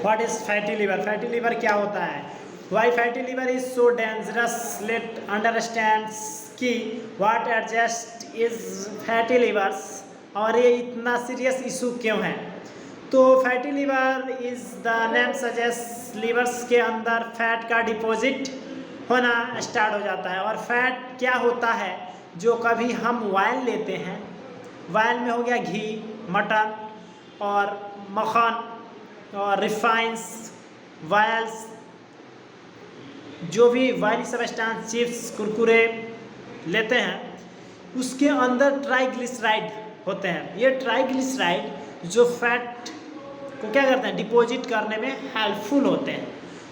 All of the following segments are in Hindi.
What is fatty liver? Fatty liver क्या होता है? Why fatty liver is so dangerous? Let understand कि what adjust is fatty livers, और ये इतना सीरियस इशू क्यों है। तो fatty liver is the name suggest, livers के अंदर फैट का डिपॉजिट होना स्टार्ट हो जाता है। और फैट क्या होता है? जो कभी हम ऑयल लेते हैं, ऑयल में हो गया घी, मटन और मक्खन और रिफाइंस ऑयल्स, जो भी ऑयली सब्सटेंस, चिप्स, कुरकुरे लेते हैं, उसके अंदर ट्राइग्लिसराइड होते हैं। ये ट्राइग्लिसराइड जो फैट को क्या करते हैं? डिपॉजिट करने में हेल्पफुल होते हैं।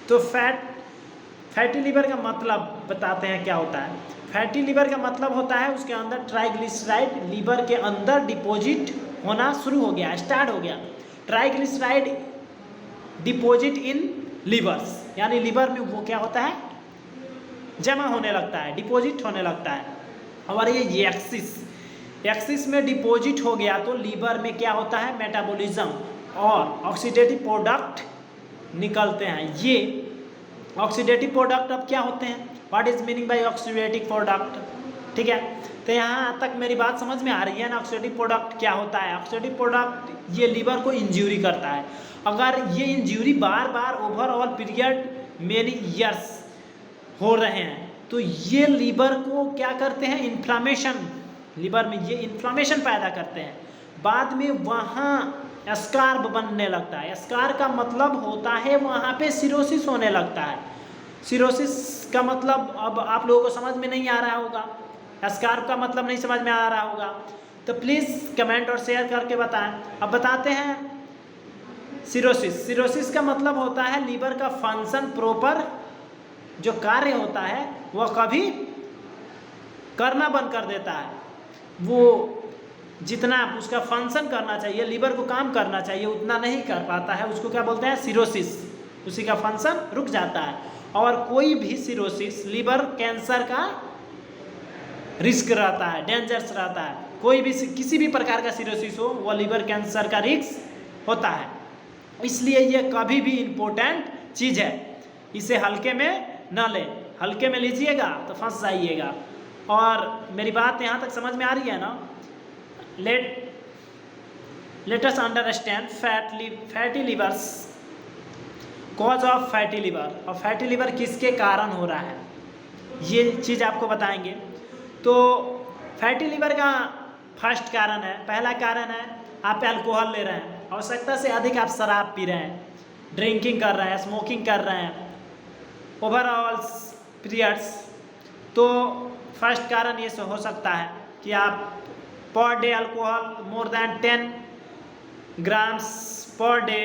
तो फैटी लिवर का मतलब बताते हैं क्या होता है। फैटी लिवर का मतलब होता है उसके अंदर ट्राइग्लिसराइड लिवर के अंदर डिपॉजिट होना शुरू हो गया, स्टार्ट हो गया। ट्राइग्लिसराइड डिपॉजिट इन लिवर्स, यानी लिवर में वो क्या होता है? जमा होने लगता है, डिपॉजिट होने लगता है। और ये एक्सिस में डिपॉजिट हो गया तो लीवर में क्या होता है? मेटाबॉलिज्म और ऑक्सीडेटिव प्रोडक्ट निकलते हैं। ये ऑक्सीडेटिव प्रोडक्ट अब क्या होते हैं? What is meaning bye oxidative product? ठीक है, तो यहाँ तक मेरी बात समझ में आ रही है ना? ऑक्सीडेटिव प्रोडक्ट क्या होता है? ऑक्सीडेटिव प्रोडक्ट ये लीवर को इंज्यूरी करता है। अगर ये इंज्यूरी बार बार ओवरऑल पीरियड मेनी ईयर्स हो रहे हैं तो ये लीवर को क्या करते हैं? इन्फ्लामेशन, लीवर में ये इन्फ्लामेशन पैदा करते हैं। बाद में वहाँ स्कार बनने लगता है। स्कार का मतलब होता है वहाँ पे सिरोसिस होने लगता है। सिरोसिस का मतलब अब आप लोगों को समझ में नहीं आ रहा होगा, स्कार का मतलब नहीं समझ में आ रहा होगा, तो प्लीज़ कमेंट और शेयर करके बताएं। अब बताते हैं सिरोसिस का मतलब होता है लीवर का फंक्शन प्रॉपर जो कार्य होता है वह कभी करना बंद कर देता है। वो जितना उसका फंक्शन करना चाहिए, लीवर को काम करना चाहिए, उतना नहीं कर पाता है। उसको क्या बोलते हैं? सिरोसिस। उसी का फंक्शन रुक जाता है। और कोई भी सिरोसिस लीवर कैंसर का रिस्क रहता है, डेंजरस रहता है। कोई भी किसी भी प्रकार का सिरोसिस हो वह लीवर कैंसर का रिस्क होता है। इसलिए ये कभी भी इम्पोर्टेंट चीज़ है, इसे हल्के में न लें। हल्के में लीजिएगा तो फंस जाइएगा। और मेरी बात यहाँ तक समझ में आ रही है ना? Let us understand fatty levers, cause of fatty liver. और फैटी लिवर किसके कारण हो रहा है ये चीज़ आपको बताएंगे। तो फैटी लिवर का फर्स्ट कारण है, पहला कारण है आप अल्कोहल ले रहे हैं, आवश्यकता से अधिक आप शराब पी रहे हैं, ड्रिंकिंग कर रहे हैं, स्मोकिंग कर रहे हैं ओवरऑल पीरियड्स। तो फर्स्ट कारण ये हो सकता है कि आप per day alcohol more than 10 grams per day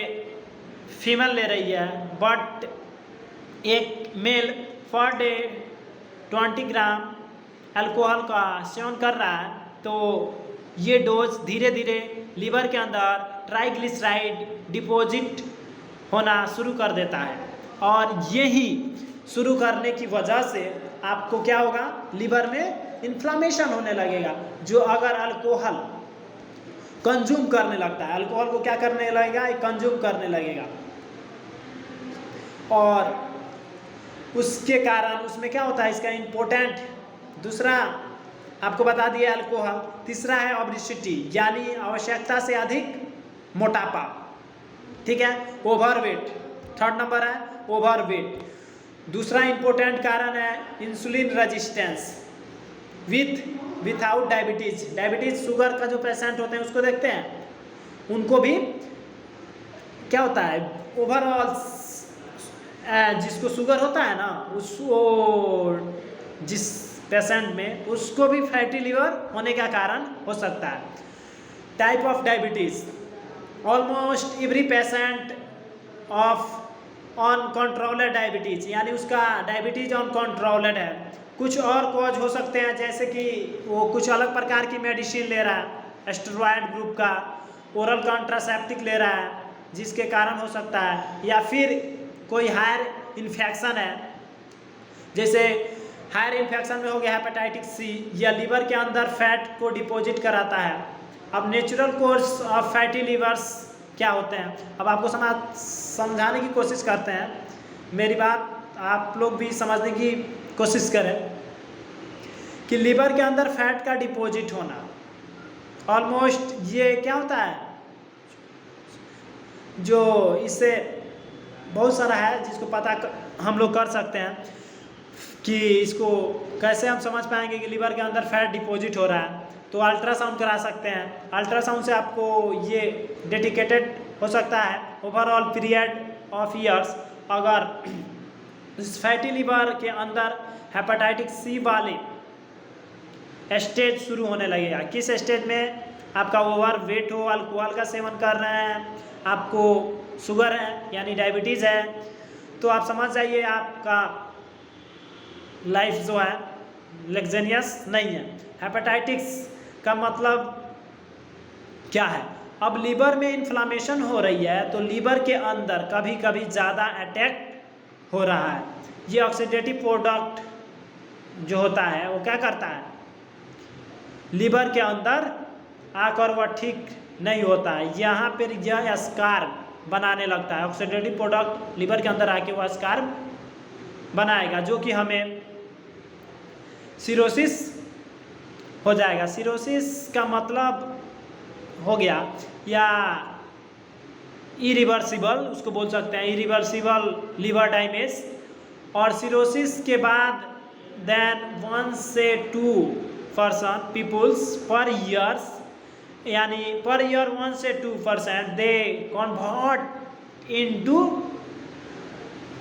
female ले रही है, बट एक मेल पर डे 20 ग्राम अल्कोहल का सेवन कर रहा है। तो ये डोज धीरे धीरे लीवर के अंदर ट्राइग्लिसराइड डिपॉजिट होना शुरू कर देता है। और यही शुरू करने की वजह से आपको क्या होगा? लीवर में इन्फ्लामेशन होने लगेगा। जो अगर अल्कोहल कंज्यूम करने लगता है, अल्कोहल को क्या करने लगेगा? कंज्यूम करने लगेगा। और उसके कारण उसमें क्या होता है? इसका इम्पोर्टेंट दूसरा आपको बता दिया अल्कोहल। तीसरा है ओबेसिटी, यानी आवश्यकता से अधिक मोटापा। ठीक है, ओवरवेट। थर्ड नंबर है ओवरवेट। दूसरा इंपॉर्टेंट कारण है insulin resistance without diabetes. Diabetes sugar का जो पेशेंट होते हैं उसको देखते हैं, उनको भी क्या होता है? ओवरऑल जिसको शुगर होता है ना, उसको जिस पेशेंट में उसको भी फैटी लिवर होने का कारण हो सकता है। Type of diabetes, almost every patient of uncontrolled diabetes, यानी उसका डायबिटीज अनकंट्रोल्ड है। कुछ और कॉज हो सकते हैं, जैसे कि वो कुछ अलग प्रकार की मेडिसिन ले रहा है, स्टेरॉयड ग्रुप का, ओरल कॉन्ट्रासेप्टिक ले रहा है जिसके कारण हो सकता है, या फिर कोई हायर इन्फेक्शन है, जैसे हायर इन्फेक्शन में हो गया हेपेटाइटिस सी, या लीवर के अंदर फैट को डिपॉजिट कराता है। अब natural course of fatty levers क्या होते हैं। अब आपको समझाने की कोशिश करते हैं, मेरी बात आप लोग भी समझने की कोशिश करें कि लीवर के अंदर फैट का डिपॉजिट होना ऑलमोस्ट ये क्या होता है, जो इससे बहुत सारा है जिसको पता हम लोग कर सकते हैं कि इसको कैसे हम समझ पाएंगे कि लीवर के अंदर फैट डिपॉजिट हो रहा है। तो अल्ट्रासाउंड करा सकते हैं। अल्ट्रासाउंड से आपको ये डेडिकेटेड हो सकता है ओवरऑल पीरियड ऑफ ईयर्स। अगर इस फैटी लीवर के अंदर हेपेटाइटिस सी वाले स्टेज शुरू होने लगेगा, किस स्टेज में, आपका ओवर वेट हो, अल्कोहल का सेवन कर रहे हैं, आपको शुगर है यानी डायबिटीज़ है, तो आप समझ जाइए आपका लाइफ जो है लग्जरियस नहीं है। हेपेटाइटिस का मतलब क्या है, अब लीवर में इन्फ्लामेशन हो रही है तो लीवर के अंदर कभी कभी ज़्यादा अटैक हो रहा है। ये ऑक्सीडेटिव प्रोडक्ट जो होता है वो क्या करता है, लीवर के अंदर आकर वह ठीक नहीं होता है, यहाँ पर यह स्कार बनाने लगता है। ऑक्सीडेटिव प्रोडक्ट लीवर के अंदर आके वह स्कार बनाएगा जो कि हमें सिरोसिस हो जाएगा। सिरोसिस का मतलब हो गया या इरिवर्सिबल, उसको बोल सकते हैं इरिवर्सिबल लीवर डैमेज। और सिरोसिस के बाद देन 1 से 2% पीपुल्स पर ईयर्स, यानी पर ईयर 1 से 2% they convert into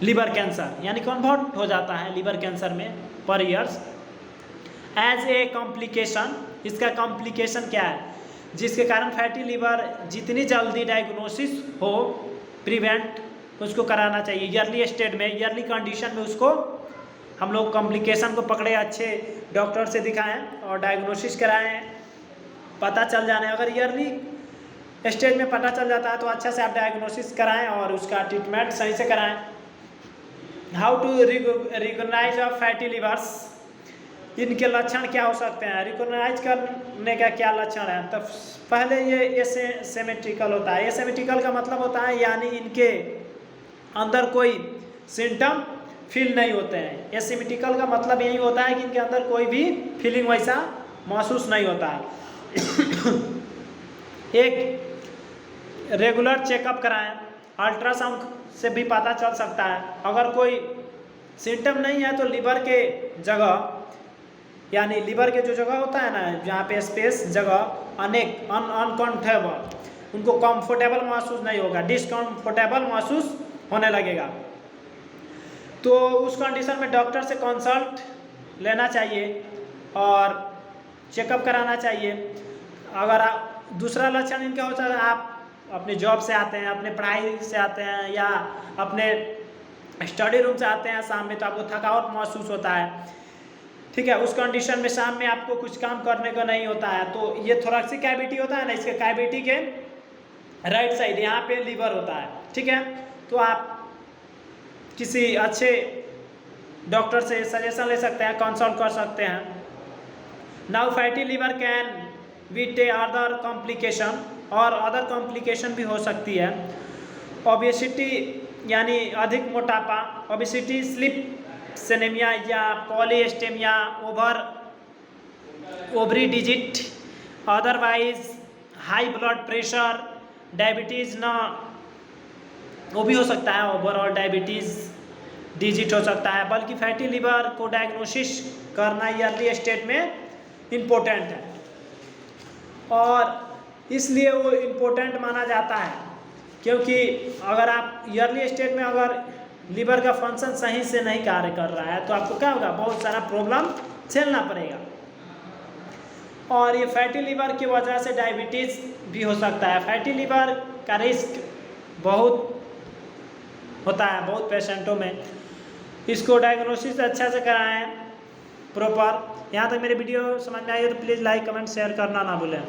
liver cancer, यानी कन्वर्ट हो जाता है लीवर कैंसर में per years as a complication. इसका कॉम्प्लिकेशन क्या है, जिसके कारण फैटी लीवर जितनी जल्दी डायग्नोसिस हो प्रिवेंट उसको कराना चाहिए। ईयरली स्टेज में, ईयरली कंडीशन में उसको हम लोग कॉम्प्लिकेशन को पकड़े, अच्छे डॉक्टर से दिखाएं और डायग्नोसिस कराएं, पता चल जाने। अगर ईयरली स्टेज में पता चल जाता है तो अच्छा से आप डायग्नोसिस कराएं और उसका ट्रीटमेंट सही से कराएं। How to recognise of fatty livers, इनके लक्षण क्या हो सकते हैं, रिकॉग्नाइज करने का क्या लक्षण है। तो पहले ये एसिमेट्रिकल होता है। एसिमेट्रिकल का मतलब होता है यानी इनके अंदर कोई सिम्टम फील नहीं होते हैं। एसिमेट्रिकल का मतलब यही होता है कि इनके अंदर कोई भी फीलिंग वैसा महसूस नहीं होता है। एक रेगुलर चेकअप कराएं, अल्ट्रासाउंड से भी पता चल सकता है। अगर कोई सिम्टम नहीं है तो लीवर के जगह, यानी लीवर के जो जगह होता है ना, जहाँ पे स्पेस जगह अनेक अनकंफर्टेबल, उनको कंफर्टेबल महसूस नहीं होगा, डिसकंफर्टेबल महसूस होने लगेगा। तो उस कंडीशन में डॉक्टर से कंसल्ट लेना चाहिए और चेकअप कराना चाहिए। अगर दूसरा लक्षण इनका होता है, आप अपने जॉब से आते हैं, अपने पढ़ाई से आते हैं या अपने स्टडी रूम से आते हैं शाम में, तो आपको थकावट महसूस होता है, ठीक है। उस कंडीशन में शाम में आपको कुछ काम करने को नहीं होता है। तो ये थोरैक्सिक कैविटी होता है ना, इसके कैविटी के राइट साइड यहाँ पे लीवर होता है, ठीक है। तो आप किसी अच्छे डॉक्टर से सजेशन ले सकते हैं, कंसल्ट कर सकते हैं। Now fatty liver can with other complication, और अदर कॉम्प्लिकेशन भी हो सकती है। ओबेसिटी यानी अधिक मोटापा, ओबेसिटी, स्लिप सेनेमिया या polycythaemia, ovary digit, otherwise high blood pressure, diabetes ना, वो भी हो सकता है, ओवरऑल डायबिटीज़ डिजिट हो सकता है। बल्कि फैटी लीवर को डायग्नोसिस करना ईयरली स्टेज में इम्पोर्टेंट है, और इसलिए वो इम्पोर्टेंट माना जाता है क्योंकि अगर आप ईयरली स्टेज में अगर लीवर का फंक्शन सही से नहीं कार्य कर रहा है तो आपको क्या होगा, बहुत सारा प्रॉब्लम झेलना पड़ेगा। और ये फैटी लीवर की वजह से डायबिटीज़ भी हो सकता है। फैटी लीवर का रिस्क बहुत होता है बहुत पेशेंटों में। इसको डायग्नोसिस अच्छा से कराएं प्रॉपर। यहाँ तक मेरी वीडियो समझ में आई है तो प्लीज़ लाइक कमेंट शेयर करना ना भूलें।